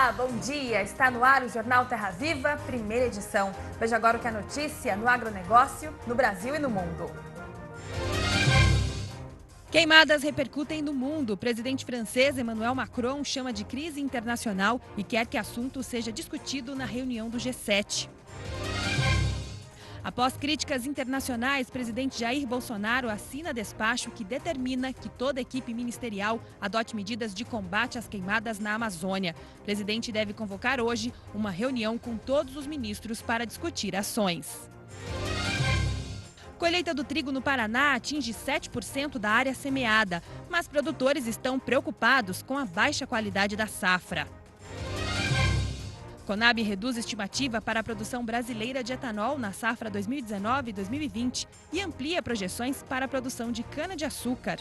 Olá, bom dia! Está no ar o Jornal Terra Viva, primeira edição. Veja agora o que é notícia no agronegócio, no Brasil e no mundo. Queimadas repercutem no mundo. O presidente francês Emmanuel Macron chama de crise internacional e quer que o assunto seja discutido na reunião do G7. Após críticas internacionais, o presidente Jair Bolsonaro assina despacho que determina que toda equipe ministerial adote medidas de combate às queimadas na Amazônia. O presidente deve convocar hoje uma reunião com todos os ministros para discutir ações. Colheita do trigo no Paraná atinge 7% da área semeada, mas produtores estão preocupados com a baixa qualidade da safra. Conab reduz estimativa para a produção brasileira de etanol na safra 2019-2020 e amplia projeções para a produção de cana-de-açúcar.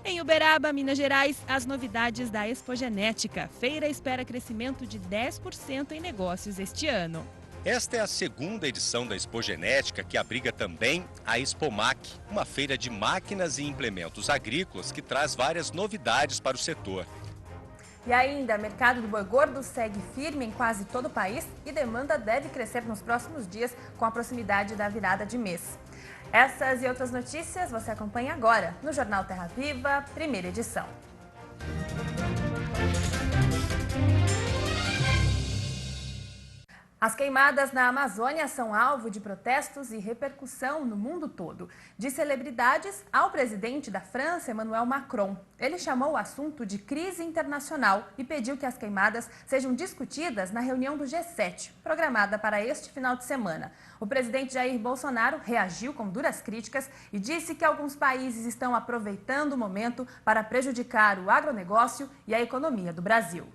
Em Uberaba, Minas Gerais, as novidades da Expogenética. Feira espera crescimento de 10% em negócios este ano. Esta é a segunda edição da Expogenética, que abriga também a Expomac, uma feira de máquinas e implementos agrícolas que traz várias novidades para o setor. E ainda, o mercado do boi gordo segue firme em quase todo o país e demanda deve crescer nos próximos dias com a proximidade da virada de mês. Essas e outras notícias você acompanha agora no Jornal Terra Viva, primeira edição. As queimadas na Amazônia são alvo de protestos e repercussão no mundo todo. De celebridades ao presidente da França, Emmanuel Macron. Ele chamou o assunto de crise internacional e pediu que as queimadas sejam discutidas na reunião do G7, programada para este final de semana. O presidente Jair Bolsonaro reagiu com duras críticas e disse que alguns países estão aproveitando o momento para prejudicar o agronegócio e a economia do Brasil.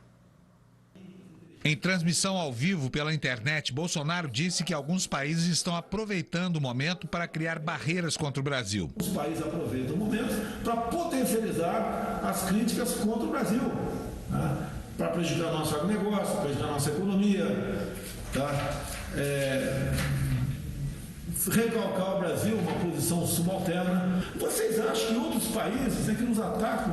Em transmissão ao vivo pela internet, Bolsonaro disse que alguns países estão aproveitando o momento para criar barreiras contra o Brasil. Os países aproveitam o momento para potencializar as críticas contra o Brasil, né? Para prejudicar nosso agronegócio, prejudicar nossa economia, tá? Recalcar o Brasil uma posição subalterna. Vocês acham que outros países que nos atacam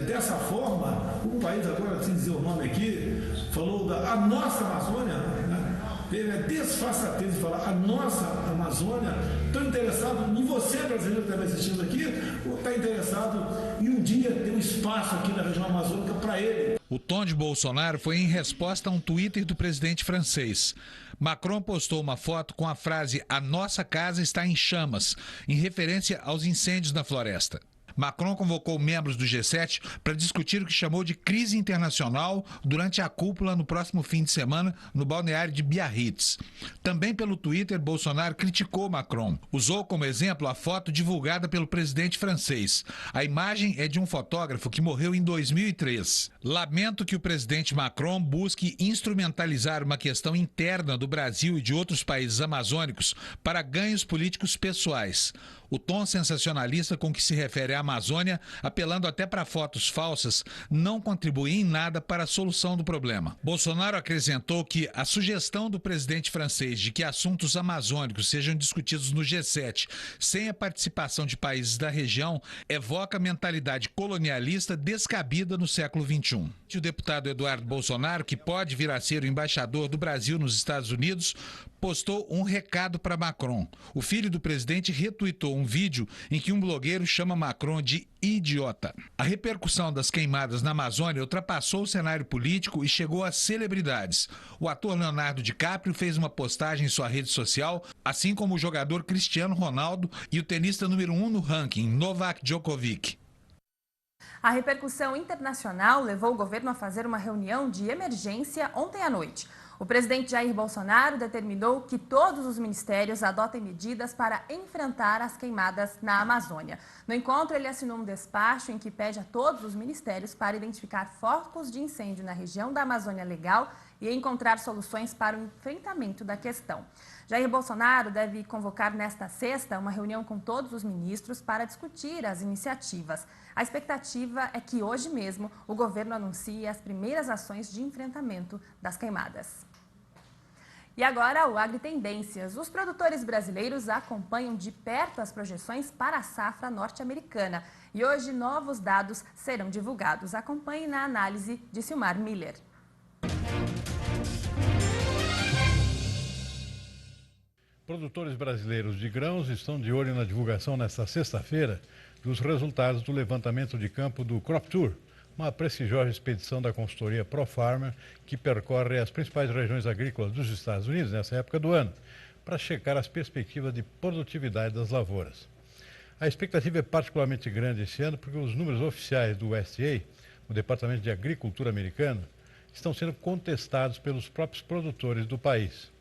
dessa forma, um país agora, sem dizer o nome aqui, falou a nossa Amazônia, né? Teve a desfaçatez de falar a nossa Amazônia, estão interessados em você, brasileiro que está me assistindo aqui, ou está interessado em um dia ter um espaço aqui na região amazônica para ele? O tom de Bolsonaro foi em resposta a um Twitter do presidente francês. Macron postou uma foto com a frase "A nossa casa está em chamas", em referência aos incêndios na floresta. Macron convocou membros do G7 para discutir o que chamou de crise internacional durante a cúpula no próximo fim de semana no balneário de Biarritz. Também pelo Twitter, Bolsonaro criticou Macron. Usou como exemplo a foto divulgada pelo presidente francês. A imagem é de um fotógrafo que morreu em 2003. Lamento que o presidente Macron busque instrumentalizar uma questão interna do Brasil e de outros países amazônicos para ganhos políticos pessoais. O tom sensacionalista com que se refere à Amazônia, apelando até para fotos falsas, não contribui em nada para a solução do problema. Bolsonaro acrescentou que a sugestão do presidente francês de que assuntos amazônicos sejam discutidos no G7 sem a participação de países da região evoca a mentalidade colonialista descabida no século XXI. O deputado Eduardo Bolsonaro, que pode vir a ser o embaixador do Brasil nos Estados Unidos, postou um recado para Macron. O filho do presidente retuitou um vídeo em que um blogueiro chama Macron de idiota. A repercussão das queimadas na Amazônia ultrapassou o cenário político e chegou às celebridades. O ator Leonardo DiCaprio fez uma postagem em sua rede social, assim como o jogador Cristiano Ronaldo e o tenista número 1 no ranking, Novak Djokovic. A repercussão internacional levou o governo a fazer uma reunião de emergência ontem à noite. O presidente Jair Bolsonaro determinou que todos os ministérios adotem medidas para enfrentar as queimadas na Amazônia. No encontro, ele assinou um despacho em que pede a todos os ministérios para identificar focos de incêndio na região da Amazônia Legal e encontrar soluções para o enfrentamento da questão. Jair Bolsonaro deve convocar nesta sexta uma reunião com todos os ministros para discutir as iniciativas. A expectativa é que hoje mesmo o governo anuncie as primeiras ações de enfrentamento das queimadas. E agora o Agritendências. Os produtores brasileiros acompanham de perto as projeções para a safra norte-americana. E hoje novos dados serão divulgados. Acompanhe na análise de Silmar Miller. Produtores brasileiros de grãos estão de olho na divulgação nesta sexta-feira dos resultados do levantamento de campo do Crop Tour, uma prestigiosa expedição da consultoria ProFarmer que percorre as principais regiões agrícolas dos Estados Unidos nessa época do ano, para checar as perspectivas de produtividade das lavouras. A expectativa é particularmente grande esse ano porque os números oficiais do USDA, o Departamento de Agricultura americano, estão sendo contestados pelos próprios produtores do país.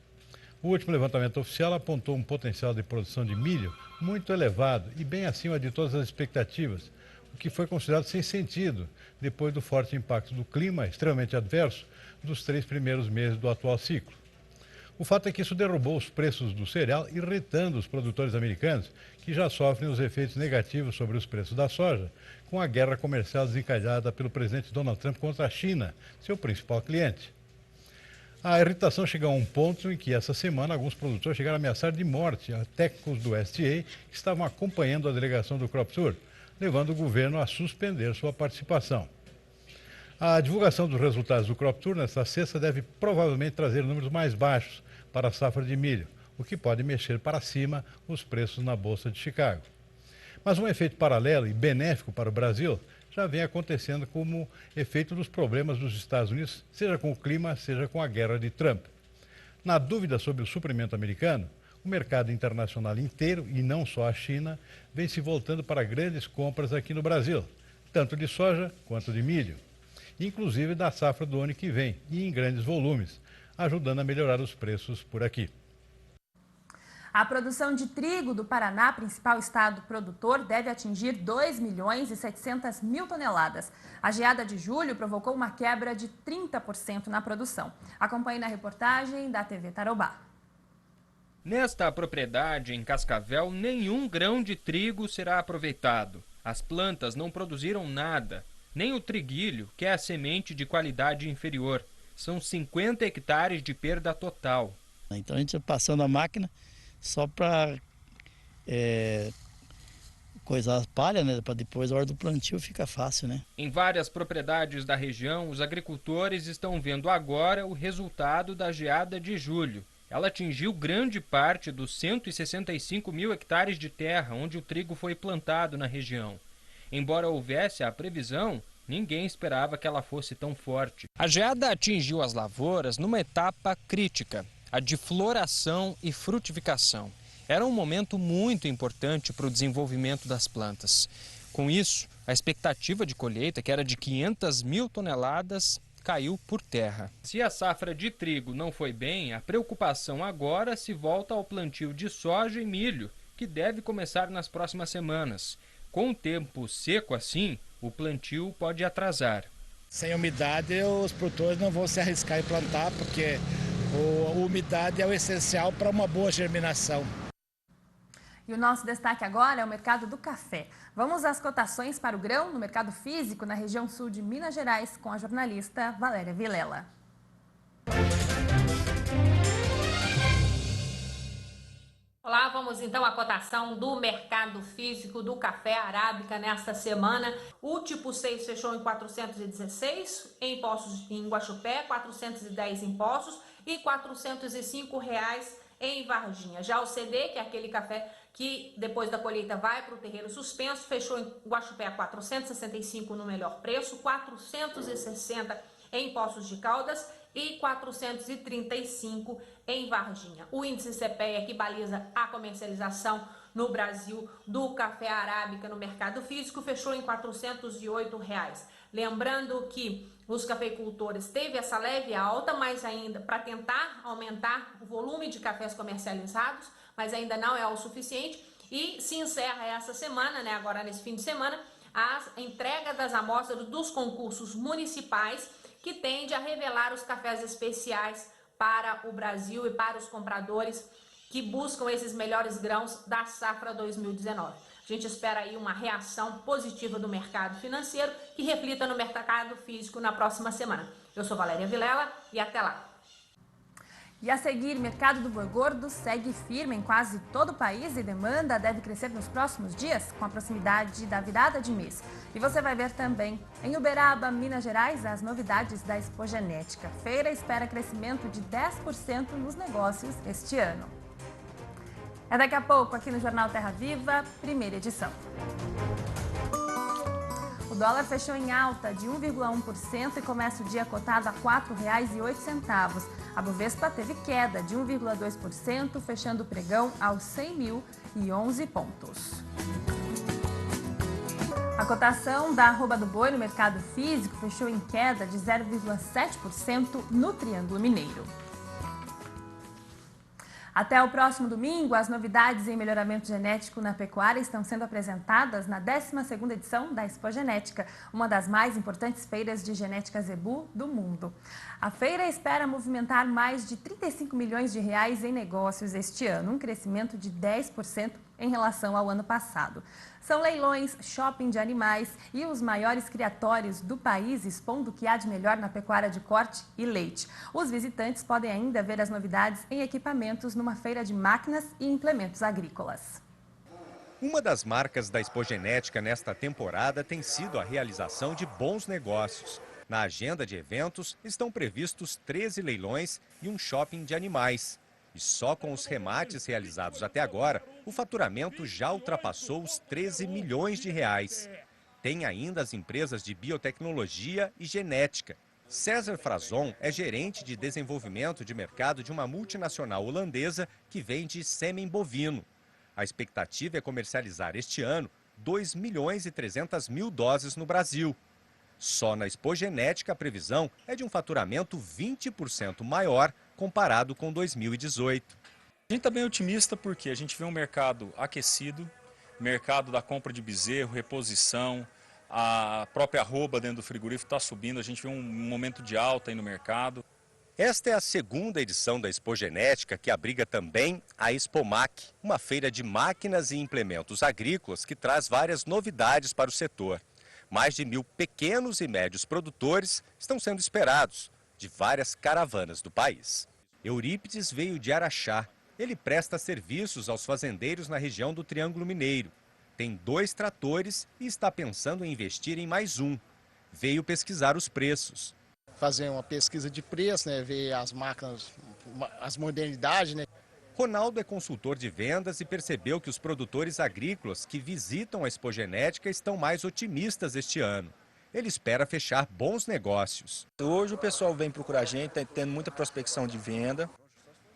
O último levantamento oficial apontou um potencial de produção de milho muito elevado e bem acima de todas as expectativas, o que foi considerado sem sentido depois do forte impacto do clima extremamente adverso dos 3 primeiros meses do atual ciclo. O fato é que isso derrubou os preços do cereal, irritando os produtores americanos, que já sofrem os efeitos negativos sobre os preços da soja, com a guerra comercial desencadeada pelo presidente Donald Trump contra a China, seu principal cliente. A irritação chegou a um ponto em que, essa semana, alguns produtores chegaram a ameaçar de morte a técnicos do USDA que estavam acompanhando a delegação do Crop Tour, levando o governo a suspender sua participação. A divulgação dos resultados do Crop Tour nesta sexta deve provavelmente trazer números mais baixos para a safra de milho, o que pode mexer para cima os preços na Bolsa de Chicago. Mas um efeito paralelo e benéfico para o Brasil já vem acontecendo como efeito dos problemas dos Estados Unidos, seja com o clima, seja com a guerra de Trump. Na dúvida sobre o suprimento americano, o mercado internacional inteiro, e não só a China, vem se voltando para grandes compras aqui no Brasil, tanto de soja quanto de milho, inclusive da safra do ano que vem, e em grandes volumes, ajudando a melhorar os preços por aqui. A produção de trigo do Paraná, principal estado produtor, deve atingir 2.700.000 toneladas. A geada de julho provocou uma quebra de 30% na produção. Acompanhe na reportagem da TV Tarobá. Nesta propriedade, em Cascavel, nenhum grão de trigo será aproveitado. As plantas não produziram nada, nem o triguilho, que é a semente de qualidade inferior. São 50 hectares de perda total. Então a gente passando a máquina só para coisar as palhas, né? Para depois, a hora do plantio, fica fácil, né? Em várias propriedades da região, os agricultores estão vendo agora o resultado da geada de julho. Ela atingiu grande parte dos 165.000 hectares de terra onde o trigo foi plantado na região. Embora houvesse a previsão, ninguém esperava que ela fosse tão forte. A geada atingiu as lavouras numa etapa crítica, a de floração e frutificação. Era um momento muito importante para o desenvolvimento das plantas. Com isso, a expectativa de colheita, que era de 500.000 toneladas, caiu por terra. Se a safra de trigo não foi bem, a preocupação agora se volta ao plantio de soja e milho, que deve começar nas próximas semanas. Com o tempo seco assim, o plantio pode atrasar. Sem umidade, os produtores não vão se arriscar em plantar, porque a umidade é o essencial para uma boa germinação. E o nosso destaque agora é o mercado do café. Vamos às cotações para o grão no mercado físico na região sul de Minas Gerais com a jornalista Valéria Vilela. Olá, vamos então à cotação do mercado físico do café arábica nesta semana. O tipo 6 fechou em 416 em Poços em Guaxupé, 410 em Poços e R$ 405 em Varginha. Já o CD, que é aquele café que depois da colheita vai para o terreiro suspenso, fechou em Guaxupé a 465 no melhor preço, 460 em Poços de Caldas e 435 em Varginha. O índice CPEA, que baliza a comercialização no Brasil do café arábica no mercado físico, fechou em R$ 408. Lembrando que os cafeicultores teve essa leve alta, mas ainda para tentar aumentar o volume de cafés comercializados, mas ainda não é o suficiente. E se encerra essa semana, né, agora nesse fim de semana, a entrega das amostras dos concursos municipais, que tende a revelar os cafés especiais para o Brasil e para os compradores que buscam esses melhores grãos da safra 2019. A gente espera aí uma reação positiva do mercado financeiro que reflita no mercado físico na próxima semana. Eu sou Valéria Vilela e até lá. E a seguir, mercado do boi gordo segue firme em quase todo o país e demanda deve crescer nos próximos dias com a proximidade da virada de mês. E você vai ver também em Uberaba, Minas Gerais, as novidades da Expogenética. Feira espera crescimento de 10% nos negócios este ano. É daqui a pouco aqui no Jornal Terra Viva, primeira edição. O dólar fechou em alta de 1,1% e começa o dia cotado a R$ 4,08. A Bovespa teve queda de 1,2%, fechando o pregão aos 100.011 pontos. A cotação da arroba do boi no mercado físico fechou em queda de 0,7% no Triângulo Mineiro. Até o próximo domingo, as novidades em melhoramento genético na pecuária estão sendo apresentadas na 12ª edição da Expogenética, uma das mais importantes feiras de genética zebu do mundo. A feira espera movimentar mais de 35 milhões de reais em negócios este ano, um crescimento de 10% em relação ao ano passado. São leilões, shopping de animais e os maiores criatórios do país expondo o que há de melhor na pecuária de corte e leite. Os visitantes podem ainda ver as novidades em equipamentos numa feira de máquinas e implementos agrícolas. Uma das marcas da Expogenética nesta temporada tem sido a realização de bons negócios. Na agenda de eventos estão previstos 13 leilões e um shopping de animais. E só com os remates realizados até agora, o faturamento já ultrapassou os 13 milhões de reais. Tem ainda as empresas de biotecnologia e genética. César Frazon é gerente de desenvolvimento de mercado de uma multinacional holandesa que vende sêmen bovino. A expectativa é comercializar este ano 2.300.000 doses no Brasil. Só na Expogenética a previsão é de um faturamento 20% maior comparado com 2018. A gente está bem otimista porque a gente vê um mercado aquecido, mercado da compra de bezerro, reposição, a própria arroba dentro do frigorífico está subindo, a gente vê um momento de alta aí no mercado. Esta é a 2ª edição da Expogenética, que abriga também a Expomac, uma feira de máquinas e implementos agrícolas que traz várias novidades para o setor. Mais de 1.000 pequenos e médios produtores estão sendo esperados de várias caravanas do país. Eurípides veio de Araxá. Ele presta serviços aos fazendeiros na região do Triângulo Mineiro. Tem 2 tratores e está pensando em investir em mais um. Veio pesquisar os preços. Fazer uma pesquisa de preço, né? Ver as máquinas, as modernidades, né? Ronaldo é consultor de vendas e percebeu que os produtores agrícolas que visitam a Expogenética estão mais otimistas este ano. Ele espera fechar bons negócios. Hoje o pessoal vem procurar a gente, está tendo muita prospecção de venda.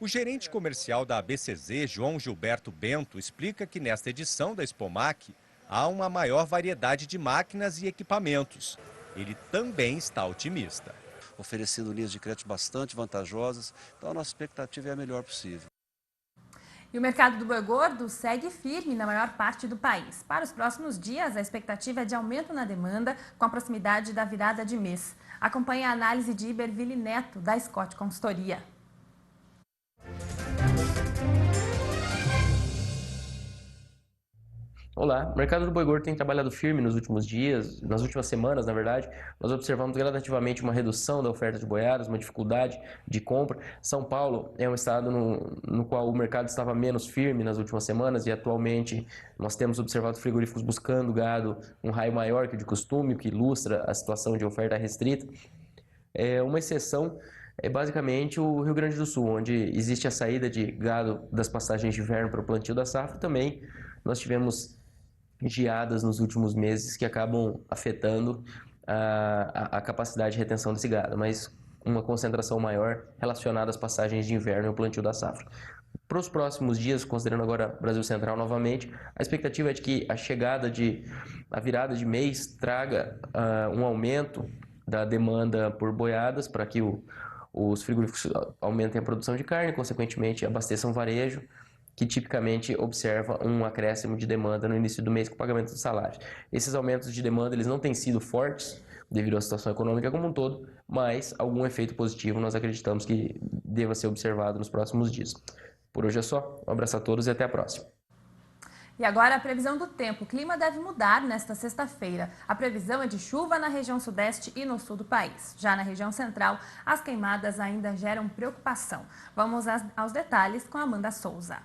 O gerente comercial da ABCZ, João Gilberto Bento, explica que nesta edição da Expomac há uma maior variedade de máquinas e equipamentos. Ele também está otimista. Oferecendo linhas de crédito bastante vantajosas, então a nossa expectativa é a melhor possível. E o mercado do boi gordo segue firme na maior parte do país. Para os próximos dias, a expectativa é de aumento na demanda com a proximidade da virada de mês. Acompanhe a análise de Iberville Neto, da Scott Consultoria. Olá, o mercado do boi gordo tem trabalhado firme nos últimos dias, nas últimas semanas, na verdade. Nós observamos gradativamente uma redução da oferta de boiadas, uma dificuldade de compra. São Paulo é um estado no qual o mercado estava menos firme nas últimas semanas e atualmente nós temos observado frigoríficos buscando gado um raio maior que o de costume, o que ilustra a situação de oferta restrita. Uma exceção é basicamente o Rio Grande do Sul, onde existe a saída de gado das pastagens de inverno para o plantio da safra. Também nós tivemos geadas nos últimos meses que acabam afetando a capacidade de retenção desse gado, mas uma concentração maior relacionada às passagens de inverno e ao plantio da safra. Para os próximos dias, considerando agora Brasil Central novamente, a expectativa é de que a virada de mês traga um aumento da demanda por boiadas para que os frigoríficos aumentem a produção de carne, consequentemente abasteçam o varejo, que tipicamente observa um acréscimo de demanda no início do mês com o pagamento dos salários. Esses aumentos de demanda eles não têm sido fortes devido à situação econômica como um todo, mas algum efeito positivo nós acreditamos que deva ser observado nos próximos dias. Por hoje é só, um abraço a todos e até a próxima. E agora a previsão do tempo. O clima deve mudar nesta sexta-feira. A previsão é de chuva na região sudeste e no sul do país. Já na região central, as queimadas ainda geram preocupação. Vamos aos detalhes com a Amanda Souza.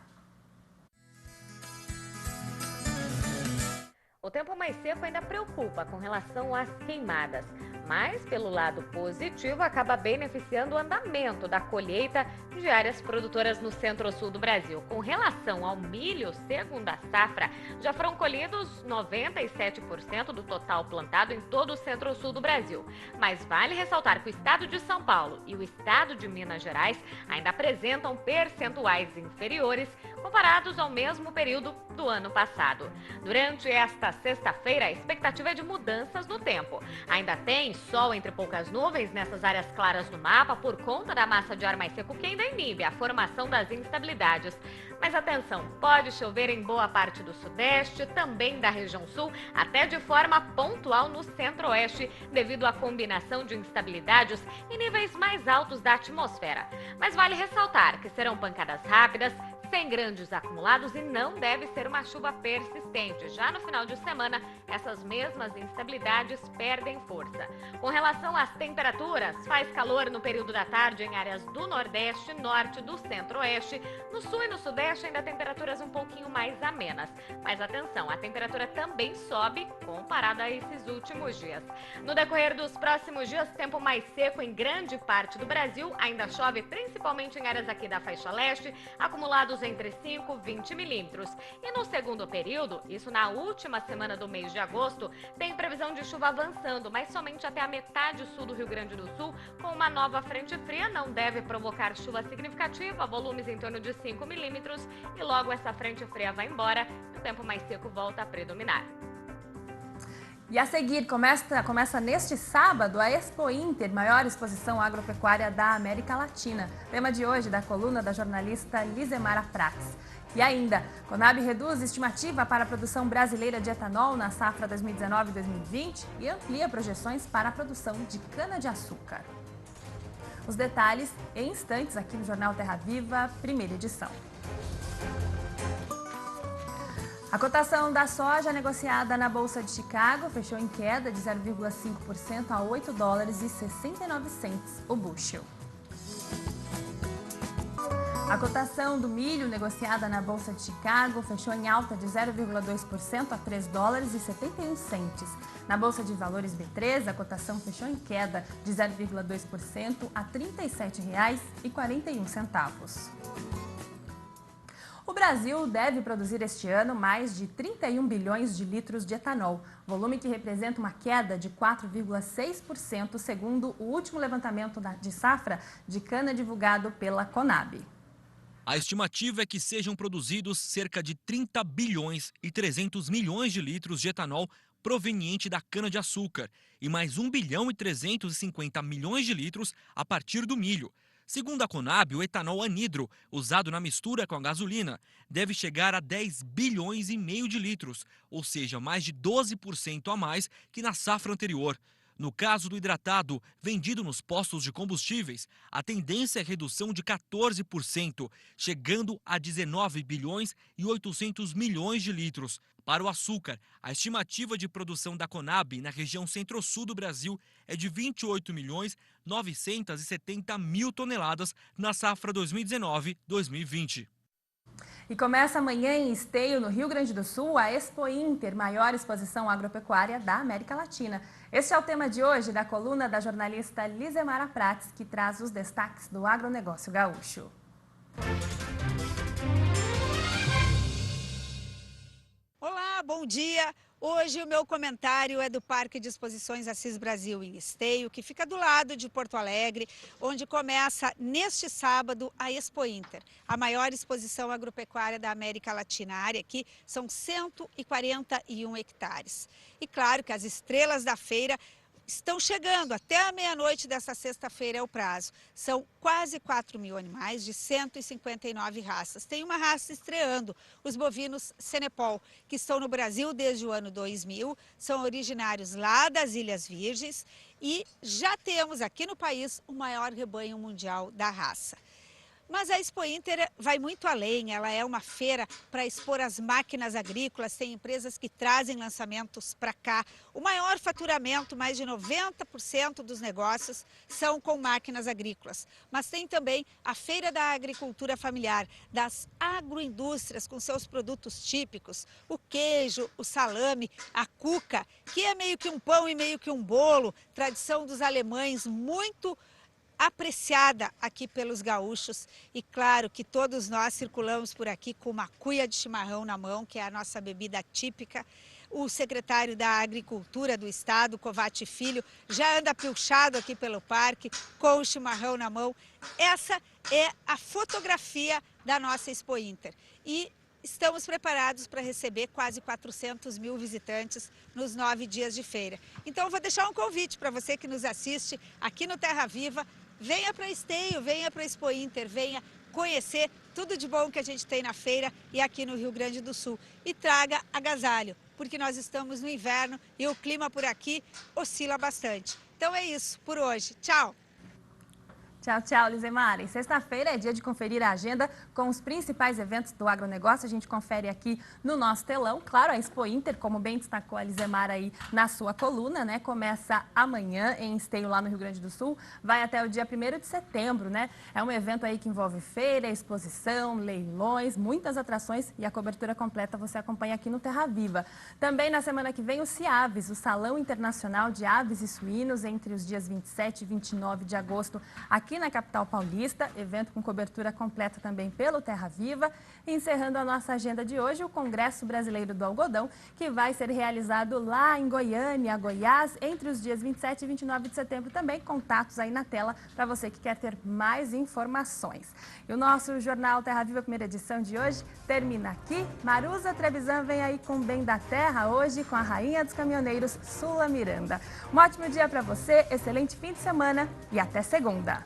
O tempo mais seco ainda preocupa com relação às queimadas, mas pelo lado positivo acaba beneficiando o andamento da colheita de áreas produtoras no centro-sul do Brasil. Com relação ao milho, segundo a safra, já foram colhidos 97% do total plantado em todo o centro-sul do Brasil. Mas vale ressaltar que o estado de São Paulo e o estado de Minas Gerais ainda apresentam percentuais inferiores comparados ao mesmo período do ano passado. Durante esta sexta-feira, a expectativa é de mudanças no tempo. Ainda tem sol entre poucas nuvens nessas áreas claras do mapa por conta da massa de ar mais seco que ainda inibe a formação das instabilidades. Mas atenção, pode chover em boa parte do sudeste, também da região sul, até de forma pontual no centro-oeste, devido à combinação de instabilidades em níveis mais altos da atmosfera. Mas vale ressaltar que serão pancadas rápidas, sem grandes acumulados e não deve ser uma chuva persistente. Já no final de semana, essas mesmas instabilidades perdem força. Com relação às temperaturas, faz calor no período da tarde em áreas do Nordeste, Norte, do Centro-Oeste. No Sul e no Sudeste ainda temperaturas um pouquinho mais amenas. Mas atenção, a temperatura também sobe comparada a esses últimos dias. No decorrer dos próximos dias, tempo mais seco em grande parte do Brasil. Ainda chove principalmente em áreas aqui da faixa leste, acumulados entre 5 e 20 milímetros. E no segundo período, isso na última semana do mês de agosto, tem previsão de chuva avançando, mas somente até a metade sul do Rio Grande do Sul, com uma nova frente fria, não deve provocar chuva significativa, volumes em torno de 5 milímetros, e logo essa frente fria vai embora e o tempo mais seco volta a predominar. E a seguir, começa neste sábado a Expo Inter, maior exposição agropecuária da América Latina. Tema de hoje da coluna da jornalista Lizemara Prats. E ainda, Conab reduz estimativa para a produção brasileira de etanol na safra 2019-2020 e amplia projeções para a produção de cana-de-açúcar. Os detalhes em instantes aqui no Jornal Terra Viva, primeira edição. A cotação da soja negociada na Bolsa de Chicago fechou em queda de 0,5% a $8,69 o bushel. A cotação do milho negociada na Bolsa de Chicago fechou em alta de 0,2% a $3,71. Na Bolsa de Valores B3, a cotação fechou em queda de 0,2% a R$ 37,41. O Brasil deve produzir este ano mais de 31 bilhões de litros de etanol, volume que representa uma queda de 4,6% segundo o último levantamento de safra de cana divulgado pela Conab. A estimativa é que sejam produzidos cerca de 30 bilhões e 300 milhões de litros de etanol proveniente da cana-de-açúcar e mais 1 bilhão e 350 milhões de litros a partir do milho. Segundo a Conab, o etanol anidro, usado na mistura com a gasolina, deve chegar a 10 bilhões e meio de litros, ou seja, mais de 12% a mais que na safra anterior. No caso do hidratado, vendido nos postos de combustíveis, a tendência é redução de 14%, chegando a 19 bilhões e 800 milhões de litros. Para o açúcar, a estimativa de produção da Conab na região centro-sul do Brasil é de 28 milhões 970 mil toneladas na safra 2019-2020. E começa amanhã em Esteio, no Rio Grande do Sul, a Expo Inter, maior exposição agropecuária da América Latina. Este é o tema de hoje da coluna da jornalista Lizemara Prats, que traz os destaques do agronegócio gaúcho. Olá, bom dia! Hoje o meu comentário é do Parque de Exposições Assis Brasil em Esteio, que fica do lado de Porto Alegre, onde começa neste sábado a Expo Inter, a maior exposição agropecuária da América Latina. A área aqui são 141 hectares. E claro que as estrelas da feira estão chegando, até a meia-noite desta sexta-feira é o prazo. São quase 4 mil animais de 159 raças. Tem uma raça estreando, os bovinos Cenepol, que estão no Brasil desde o ano 2000, são originários lá das Ilhas Virgens e já temos aqui no país o maior rebanho mundial da raça. Mas a Expo Inter vai muito além, ela é uma feira para expor as máquinas agrícolas, tem empresas que trazem lançamentos para cá. O maior faturamento, mais de 90% dos negócios são com máquinas agrícolas. Mas tem também a Feira da Agricultura Familiar, das agroindústrias com seus produtos típicos, o queijo, o salame, a cuca, que é meio que um pão e meio que um bolo, tradição dos alemães, muito apreciada aqui pelos gaúchos. E claro que todos nós circulamos por aqui com uma cuia de chimarrão na mão, que é a nossa bebida típica. O secretário da Agricultura do Estado, Covatti Filho, já anda pilchado aqui pelo parque com o chimarrão na mão. Essa é a fotografia da nossa Expo Inter. E estamos preparados para receber quase 400 mil visitantes nos 9 dias de feira. Então, vou deixar um convite para você que nos assiste aqui no Terra Viva. Venha para Esteio, venha para a Expo Inter, venha conhecer tudo de bom que a gente tem na feira e aqui no Rio Grande do Sul. E traga agasalho, porque nós estamos no inverno e o clima por aqui oscila bastante. Então é isso por hoje. Tchau! Tchau, tchau, Lizemara. E sexta-feira é dia de conferir a agenda com os principais eventos do agronegócio. A gente confere aqui no nosso telão. Claro, a Expo Inter, como bem destacou a Lizemara aí na sua coluna, né? Começa amanhã em Esteio, lá no Rio Grande do Sul. Vai até o dia 1º de setembro, né? É um evento aí que envolve feira, exposição, leilões, muitas atrações e a cobertura completa você acompanha aqui no Terra Viva. Também na semana que vem o CIAVES, o Salão Internacional de Aves e Suínos, entre os dias 27 e 29 de agosto, aqui na capital paulista, evento com cobertura completa também pelo Terra Viva. E encerrando a nossa agenda de hoje, o Congresso Brasileiro do Algodão, que vai ser realizado lá em Goiânia, Goiás, entre os dias 27 e 29 de setembro também. Contatos aí na tela para você que quer ter mais informações. E o nosso Jornal Terra Viva, primeira edição de hoje, termina aqui. Maruza Trevisan vem aí com Bem da Terra, hoje com a rainha dos caminhoneiros, Sula Miranda. Um ótimo dia para você, excelente fim de semana e até segunda.